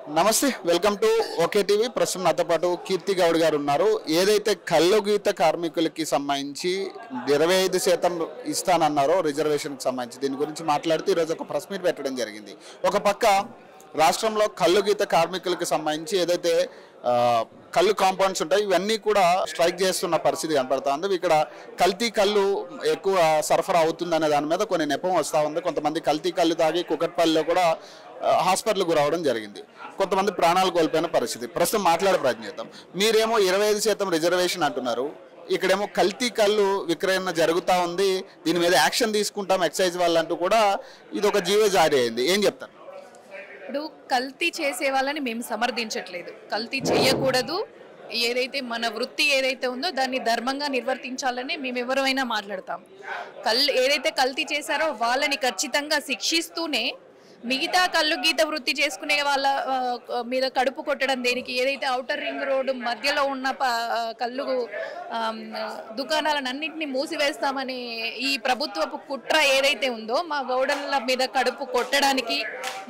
నమస్తే, welcome to okay TV. ప్రస్తుతం నాతో పాటు కీర్తి గౌడ్ గారు ఉన్నారు. ఏదైతే కల్లు గీత కార్మికులకి సంబంధించి 25% ఇస్తానన్నారో రిజర్వేషన్కి సంబంధించి దీని గురించి మాట్లాడుతూ ఈరోజు ఒక ప్రెస్ మీట్ పెట్టడం జరిగింది. ఒక పక్క రాష్ట్రంలో కల్లు గీత కార్మికులకి సంబంధించి ఏదైతే కళ్ళు కాంపౌండ్స్ ఉంటాయి ఇవన్నీ కూడా స్ట్రైక్ చేస్తున్న పరిస్థితి కనపడుతుంది. ఇక్కడ కల్తీ కళ్ళు ఎక్కువ సరఫరా అవుతుందనే దాని మీద కొన్ని నెపం వస్తూ ఉంది. కొంతమంది కల్తీ కళ్ళు తాగి కుకట్పల్లిలో కూడా హాస్పిటల్కు రావడం జరిగింది. కొంతమంది ప్రాణాలు కోల్పోయిన పరిస్థితి. ప్రస్తుతం మాట్లాడే ప్రయత్నం చేద్దాం. మీరేమో 25% రిజర్వేషన్ అంటున్నారు, ఇక్కడేమో కల్తీ కళ్ళు విక్రయణ జరుగుతూ ఉంది, దీని మీద యాక్షన్ తీసుకుంటాం ఎక్సైజ్ వాళ్ళంటూ కూడా ఇది ఒక జీవో జారీ అయింది. ఏం చెప్తారు? ఇప్పుడు కల్తీ చేసే వాళ్ళని మేము సమర్థించట్లేదు. కల్తీ చేయకూడదు, ఏదైతే మన వృత్తి ఏదైతే ఉందో దాన్ని ధర్మంగా నిర్వర్తించాలని మేము ఎవరైనా మాట్లాడతాం. ఏదైతే కల్తీ చేశారో వాళ్ళని ఖచ్చితంగా శిక్షిస్తూనే మిగతా కళ్ళు గీత వృత్తి చేసుకునే వాళ్ళ మీద కడుపు కొట్టడం దేనికి? ఏదైతే ఔటర్ రింగ్ రోడ్డు మధ్యలో ఉన్న కళ్ళు దుకాణాలన్నింటినీ మూసివేస్తామని ఈ ప్రభుత్వపు కుట్ర ఏదైతే ఉందో మా గౌడన్ల మీద కడుపు కొట్టడానికి,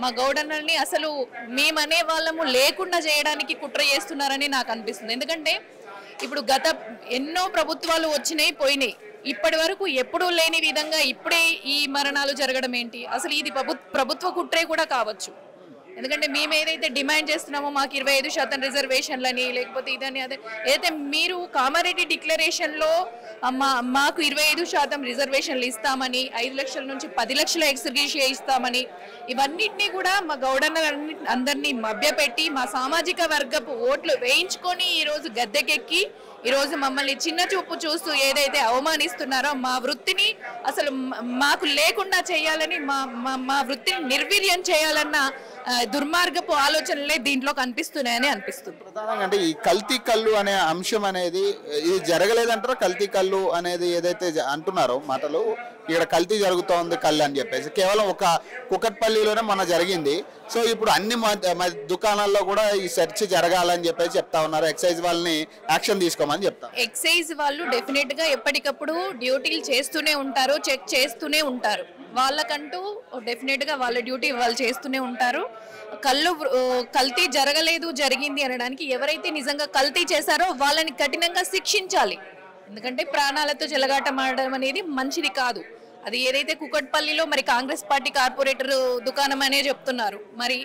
మా గౌడన్లని అసలు మేమనే వాళ్ళము లేకుండా చేయడానికి కుట్ర చేస్తున్నారని నాకు అనిపిస్తుంది. ఎందుకంటే ఇప్పుడు గత ఎన్నో ప్రభుత్వాలు వచ్చినాయి పోయినాయి, ఇప్పటి వరకు ఎప్పుడూ లేని విధంగా ఇప్పుడే ఈ మరణాలు జరగడం ఏంటి? అసలు ఇది ప్రభుత్వ కుట్రే కూడా కావచ్చు. ఎందుకంటే మేము ఏదైతే డిమాండ్ చేస్తున్నామో మాకు 25% రిజర్వేషన్లని లేకపోతే ఇదని అదే ఏదైతే మీరు కామారెడ్డి డిక్లరేషన్లో మాకు 25% రిజర్వేషన్లు ఇస్తామని, 5 లక్షల నుంచి 10 లక్షల ఎక్స్గ్రేషియా ఇస్తామని, ఇవన్నిటినీ కూడా మా గౌడన్నలన్నీ అందరినీ మభ్యపెట్టి మా సామాజిక వర్గపు ఓట్లు వేయించుకొని ఈరోజు గద్దెకెక్కి ఈరోజు మమ్మల్ని చిన్న చూపు చూస్తూ ఏదైతే అవమానిస్తున్నారో మా వృత్తిని అసలు మాకు లేకుండా చేయాలని, మా వృత్తిని నిర్వీర్యం చేయాలన్న దుర్మార్గపు ఆలోచనలే దీంట్లో కనిపిస్తున్నాయని అనిపిస్తుంది. ప్రధానంగా అంటే ఈ కల్తీ కళ్ళు అనే అంశం అనేది ఇది జరగలేదంటారా? కల్తీ కళ్ళు అనేది ఏదైతే అంటున్నారో మాటలు, ఇక్కడ కల్తీ జరుగుతూ ఉంది కళ్ళు అని చెప్పేసి కేవలం ఒక కుకట్పల్లిలోనే మన జరిగింది. సో ఇప్పుడు అన్ని దుకాణాల్లో కూడా ఈ సెర్చ్ జరగాలని చెప్పేసి చెప్తా ఉన్నారు. ఎక్సైజ్ వాళ్ళని యాక్షన్ తీసుకోమని చెప్తారు. ఎక్సైజ్ వాళ్ళు డెఫినెట్ గా ఎప్పటికప్పుడు డ్యూటీలు చేస్తూనే ఉంటారు, చెక్ చేస్తూనే ఉంటారు. వాళ్ళకంటూ డెఫినెట్ గా వాళ్ళ డ్యూటీ వాళ్ళు చేస్తూనే ఉంటారు. కల్తీ జరగలేదు జరిగింది అనడానికి ఎవరైతే నిజంగా కల్తీ చేశారో వాళ్ళని కఠినంగా శిక్షించాలి. ఎందుకంటే ప్రాణాలతో చెలగాటమాడడం అనేది మంచిది కాదు. అది ఏదైతే కుకట్పల్లిలో మరి కాంగ్రెస్ పార్టీ కార్పొరేటర్ దుకాణం అనే చెప్తున్నారు, మరి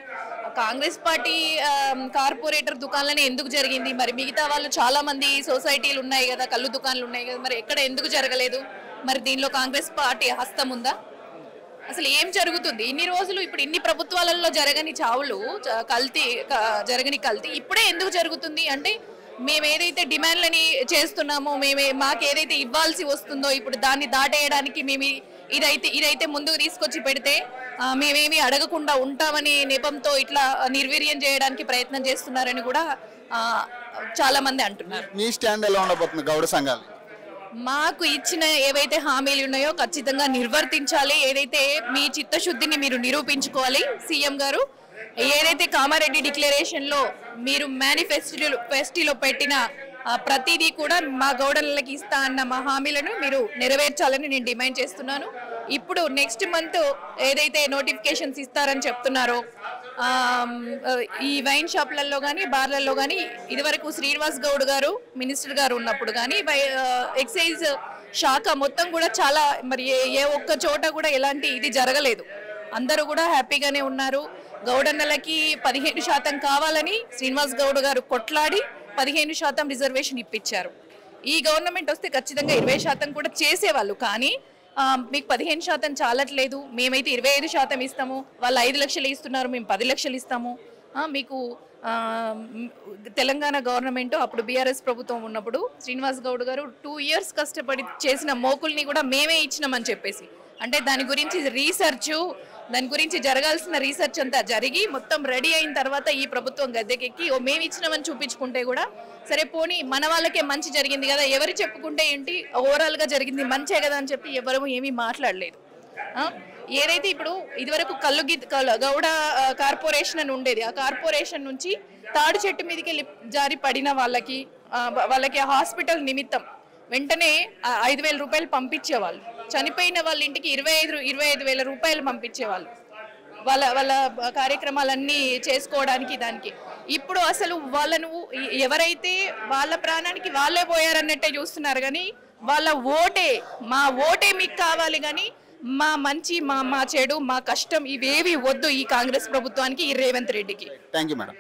కాంగ్రెస్ పార్టీ కార్పొరేటర్ దుకాణాలనే ఎందుకు జరిగింది? మరి మిగతా వాళ్ళు చాలా మంది సొసైటీలు ఉన్నాయి కదా, కళ్ళు దుకాణాలు ఉన్నాయి కదా, మరి ఎక్కడ ఎందుకు జరగలేదు? మరి దీనిలో కాంగ్రెస్ పార్టీ హస్తం ఉందా? అసలు ఏం జరుగుతుంది? ఇన్ని రోజులు ఇప్పుడు ఇన్ని ప్రభుత్వాలలో జరగని చావులు, జరగని కల్తీ ఇప్పుడే ఎందుకు జరుగుతుంది అంటే మేము ఏదైతే డిమాండ్లని చేస్తున్నామో, మాకు ఏదైతే ఇవ్వాల్సి వస్తుందో ఇప్పుడు దాన్ని దాటేయడానికి మేము ఇదైతే ముందుకు తీసుకొచ్చి పెడితే మేమేమి అడగకుండా ఉంటామని నెపంతో ఇట్లా నిర్వీర్యం చేయడానికి ప్రయత్నం చేస్తున్నారని కూడా చాలా మంది అంటున్నారు. మీ స్టాండ్ ఎలా ఉండబోతుంది గౌడ సంఘాలు? మాకు ఇచ్చిన ఏవైతే హామీలు ఉన్నాయో ఖచ్చితంగా నిర్వర్తించాలి. ఏదైతే మీ చిత్తశుద్ధిని మీరు నిరూపించుకోవాలి. సీఎం గారు ఏదైతే కామారెడ్డి డిక్లరేషన్లో మీరు మేనిఫెస్టోలో పెట్టిన ప్రతిదీ కూడా మా గౌడన్లకి ఇస్తా అన్న మా హామీలను మీరు నెరవేర్చాలని నేను డిమాండ్ చేస్తున్నాను. ఇప్పుడు నెక్స్ట్ మంత్ ఏదైతే నోటిఫికేషన్స్ ఇస్తారని చెప్తున్నారో ఈ వైన్ షాప్లలో కానీ బార్లలో కానీ ఇదివరకు శ్రీనివాస్ గౌడ్ గారు మినిస్టర్ గారు ఉన్నప్పుడు కానీ ఎక్సైజ్ శాఖ మొత్తం కూడా చాలా మరి ఏ ఒక్క చోట కూడా ఎలాంటి ఇది జరగలేదు. అందరూ కూడా హ్యాపీగానే ఉన్నారు. గౌడన్నలకి 15% కావాలని శ్రీనివాస్ గౌడ్ గారు కొట్లాడి 15% రిజర్వేషన్ ఇప్పించారు. ఈ గవర్నమెంట్ వస్తే ఖచ్చితంగా 20% కూడా చేసేవాళ్ళు. కానీ మీకు 15% చాలట్లేదు, మేమైతే 25% ఇస్తాము, వాళ్ళు 5 లక్షలు ఇస్తున్నారు, మేము 10 లక్షలు ఇస్తాము. మీకు తెలంగాణ గవర్నమెంట్ అప్పుడు బీఆర్ఎస్ ప్రభుత్వం ఉన్నప్పుడు శ్రీనివాస్ గౌడ్ గారు 2 years కష్టపడి చేసిన మోకుల్ని కూడా మేమే ఇచ్చినామని చెప్పేసి, అంటే దాని గురించి దాని గురించి జరగాల్సిన రీసెర్చ్ అంతా జరిగి మొత్తం రెడీ అయిన తర్వాత ఈ ప్రభుత్వం గద్దెకెక్కి మేము ఇచ్చినామని చూపించుకుంటే కూడా సరే పోనీ మన వాళ్ళకే మంచి జరిగింది కదా, ఎవరు చెప్పుకుంటే ఏంటి, ఓవరాల్గా జరిగింది మంచే కదా అని చెప్పి ఎవరు ఏమీ మాట్లాడలేదు. ఏదైతే ఇప్పుడు ఇదివరకు గౌడ కార్పొరేషన్ అని ఉండేది, ఆ కార్పొరేషన్ నుంచి తాడు చెట్టు మీదకి వెళ్ళి జారి పడిన వాళ్ళకి హాస్పిటల్ నిమిత్తం వెంటనే 5,000 రూపాయలు పంపించేవాళ్ళు. చనిపోయిన వాళ్ళ ఇంటికి 25,000 రూపాయలు పంపించేవాళ్ళు. వాళ్ళ వాళ్ళ కార్యక్రమాలన్నీ చేసుకోవడానికి దానికి. ఇప్పుడు అసలు వాళ్ళను ఎవరైతే వాళ్ళ ప్రాణానికి వాళ్ళే పోయారన్నట్టే చూస్తున్నారు కానీ వాళ్ళ మా ఓటే మీకు కావాలి కానీ మా మంచి మా చెడు మా కష్టం ఇవేవి వద్దు ఈ కాంగ్రెస్ ప్రభుత్వానికి, ఈ రేవంత్ రెడ్డికి. Thank you madam.